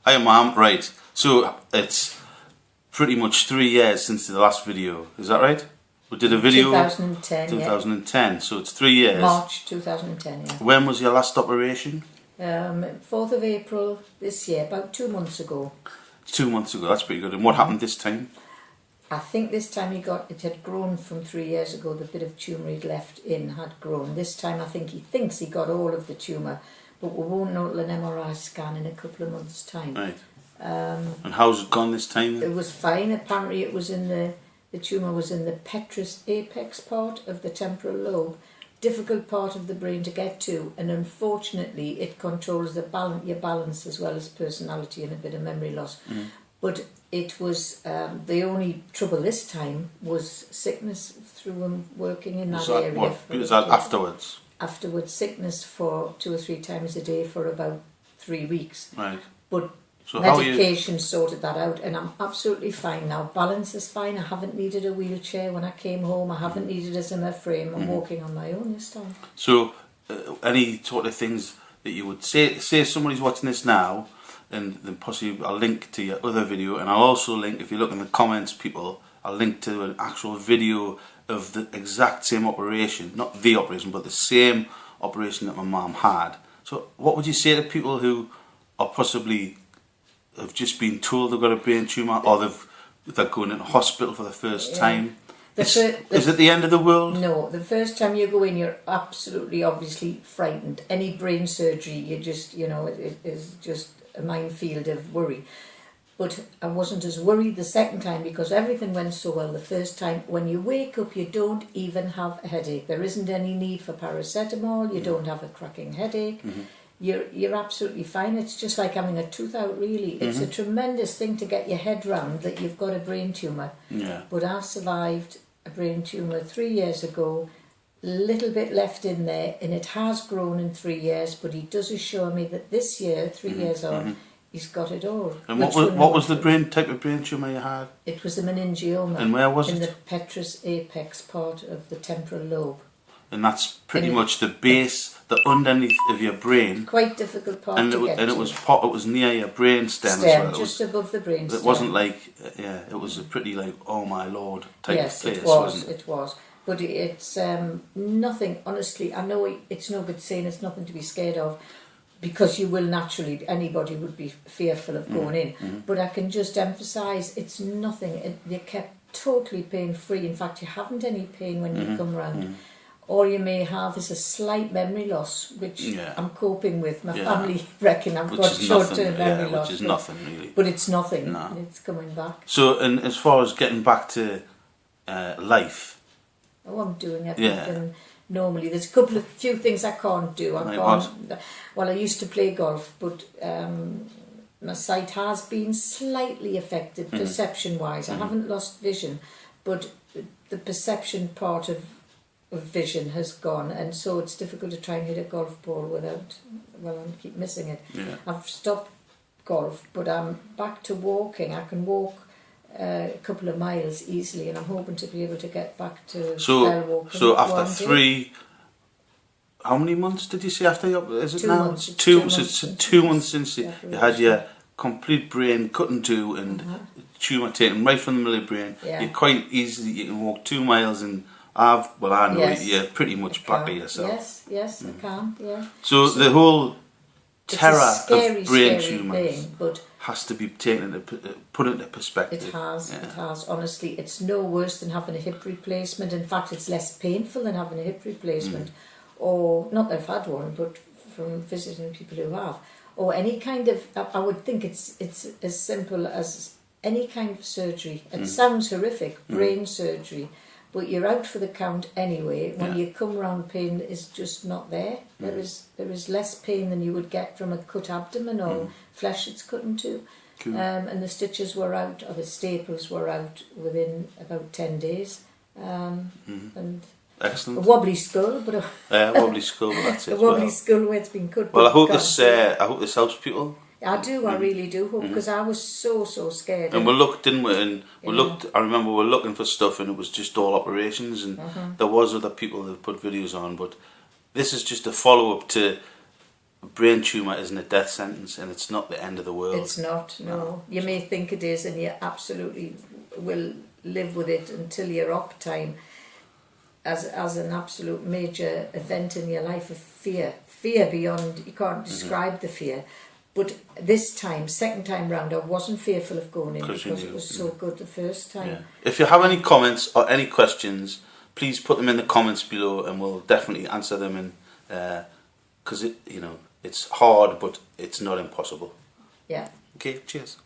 Hi Mum, right, so it's pretty much 3 years since the last video, is that right? We did a video 2010, 2010, yeah. So it's 3 years. March 2010, yeah. When was your last operation? 4th of April this year, about 2 months ago. 2 months ago, that's pretty good. And what happened this time? I think this time it had grown from 3 years ago. The bit of tumour he'd left in had grown. This time I think he thinks he got all of the tumour, but we won't know till an MRI scan in a couple of months' time. Right. And how's it gone this time? It was fine. Apparently it was in the tumour was in the petrous apex part of the temporal lobe. Difficult part of the brain to get to, and unfortunately it controls your balance as well as personality and a bit of memory loss. But it was the only trouble this time was sickness through him working in that area. Was that afterwards? Afterwards, sickness for 2 or 3 times a day for about 3 weeks. Right. But so medication sorted that out, and I'm absolutely fine now. Balance is fine. I haven't needed a wheelchair when I came home. I haven't needed a Zimmer frame. I'm walking on my own this time. So, any sort of things that you would say if somebody's watching this now, and then possibly I'll link to your other video, and I'll also link, if you look in the comments, people, I'll link to an actual video of the exact same operation, not the operation, but the same operation that my mum had. So what would you say to people who are possibly have just been told they've got a brain tumour, or they're going into hospital for the first time? Is it the end of the world? No, the first time you go in, you're absolutely, obviously frightened. Any brain surgery, you just, it is just a minefield of worry. But I wasn't as worried the second time because everything went so well the first time. When you wake up, you don't even have a headache. There isn't any need for paracetamol. You don't have a cracking headache. You're absolutely fine. It's just like having a tooth out, really. It's a tremendous thing to get your head round that you've got a brain tumour. Yeah. But I survived a brain tumour 3 years ago. Little bit left in there, and it has grown in 3 years. But he does assure me that this year, 3 years on, he's got it all. And what was the type of brain tumour you had? It was a meningioma. And where was it? In the petrous apex part of the temporal lobe. And that's pretty much the base, the underneath of your brain. Quite difficult part to get to. And it was near your brain stem as well. Just above the brain stem. It wasn't like, it was a pretty like, oh my lord type of place, wasn't it? It was. But it's nothing, honestly, I know it's no good saying it's nothing to be scared of, because you will naturally, anybody would be fearful of going in. But I can just emphasise, it's nothing. You're kept totally pain-free. In fact, you haven't any pain when you come round. All you may have is a slight memory loss, which I'm coping with. My family reckon I've got short-term memory loss. Which is nothing, really. But it's nothing. No. It's coming back. So, and as far as getting back to life... Oh, I'm doing everything normally. There's a few things I can't do. Well, I used to play golf, but my sight has been slightly affected perception-wise. I haven't lost vision, but the perception part of vision has gone, and so it's difficult to try and hit a golf ball without, I keep missing it. I've stopped golf, but I'm back to walking. I can walk a couple of miles easily, and I'm hoping to be able to get back to walking. So after 3, how many months did you say after is it 2 now? months. It's 2 months. So it's 2 months since you had your complete brain cut in two and tumour taken right from the middle of the brain. You quite easily, you can walk 2 miles, and I know you're pretty much back to yourself. Yes, I can, So the whole terror of brain tumours has to be put into perspective. It has. Honestly, it's no worse than having a hip replacement. In fact, it's less painful than having a hip replacement. Or, not that I've had one, but from visiting people who have. Or any kind of, I would think it's as simple as any kind of surgery. It sounds horrific, brain surgery. But you're out for the count anyway. When you come round, pain is just not there. There is less pain than you would get from a cut abdomen or flesh that's cut into. Cool. And the stitches were out, or the staples were out within about 10 days. And excellent. A wobbly skull, but wobbly skull. That's it. A wobbly skull where it's been cut. Well, I hope this helps people. I do, I really do hope, because I was so scared. And we looked, didn't we? And we looked. I remember we were looking for stuff, and it was just all operations, and there was other people that put videos on. But this is just a follow up to a brain tumour isn't a death sentence, and it's not the end of the world. It's not, no. You may think it is, and you absolutely will live with it until your op time as an absolute major event in your life of fear. Fear beyond, you can't describe the fear. But this time, second time round, I wasn't fearful of going in because it was so good the first time. Yeah. If you have any comments or any questions, please put them in the comments below, and we'll definitely answer them. And because it's hard, but it's not impossible. Yeah. Okay. Cheers.